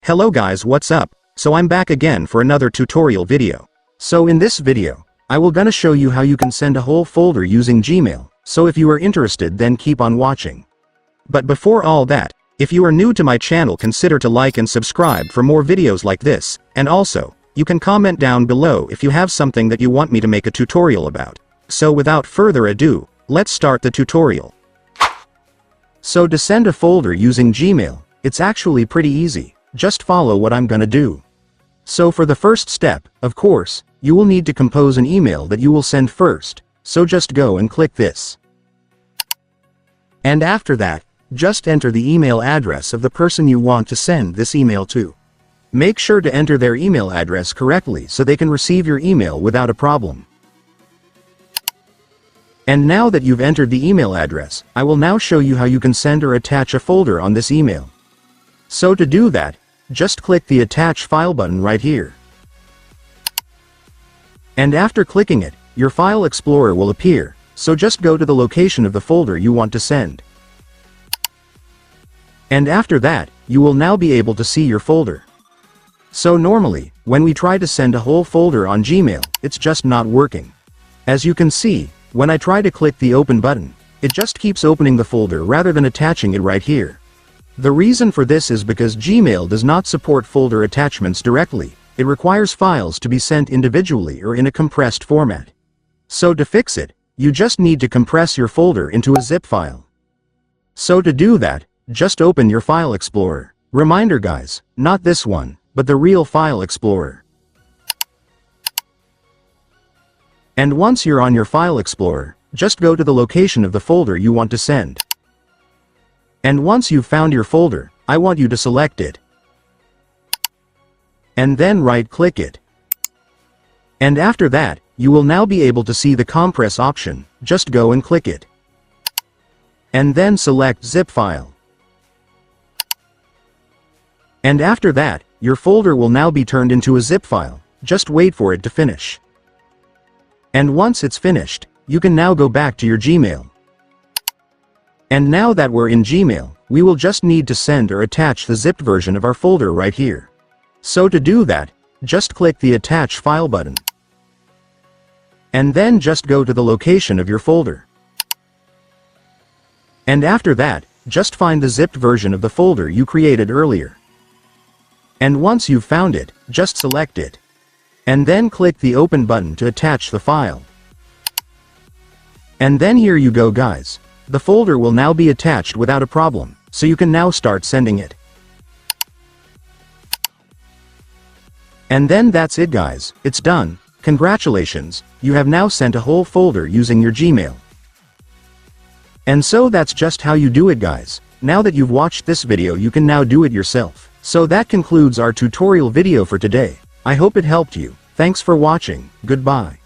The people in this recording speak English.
Hello guys, what's up? So I'm back again for another tutorial video. So in this video, I will gonna show you how you can send a whole folder using Gmail, so if you are interested then keep on watching. But before all that, if you are new to my channel consider to like and subscribe for more videos like this, and also, you can comment down below if you have something that you want me to make a tutorial about. So without further ado, let's start the tutorial. So to send a folder using Gmail, it's actually pretty easy. Just follow what I'm gonna do. So for the first step, of course, you will need to compose an email that you will send first, so just go and click this. And after that, just enter the email address of the person you want to send this email to. Make sure to enter their email address correctly so they can receive your email without a problem. And now that you've entered the email address, I will now show you how you can send or attach a folder on this email. So to do that, just click the Attach File button right here. And after clicking it, your File Explorer will appear, so just go to the location of the folder you want to send. And after that, you will now be able to see your folder. So normally, when we try to send a whole folder on Gmail, it's just not working. As you can see, when I try to click the Open button, it just keeps opening the folder rather than attaching it right here. The reason for this is because Gmail does not support folder attachments directly, it requires files to be sent individually or in a compressed format. So to fix it, you just need to compress your folder into a zip file. So to do that, just open your File Explorer. Reminder guys, not this one, but the real File Explorer. And once you're on your File Explorer, just go to the location of the folder you want to send. And once you've found your folder, I want you to select it. And then right-click it. And after that, you will now be able to see the compress option, just go and click it. And then select Zip File. And after that, your folder will now be turned into a zip file, just wait for it to finish. And once it's finished, you can now go back to your Gmail. And now that we're in Gmail, we will just need to send or attach the zipped version of our folder right here. So to do that, just click the Attach File button. And then just go to the location of your folder. And after that, just find the zipped version of the folder you created earlier. And once you've found it, just select it. And then click the Open button to attach the file. And then here you go guys. The folder will now be attached without a problem, so you can now start sending it. And then that's it guys, it's done. Congratulations, you have now sent a whole folder using your Gmail. And so that's just how you do it guys. Now that you've watched this video you can now do it yourself. So that concludes our tutorial video for today. I hope it helped you. Thanks for watching, goodbye.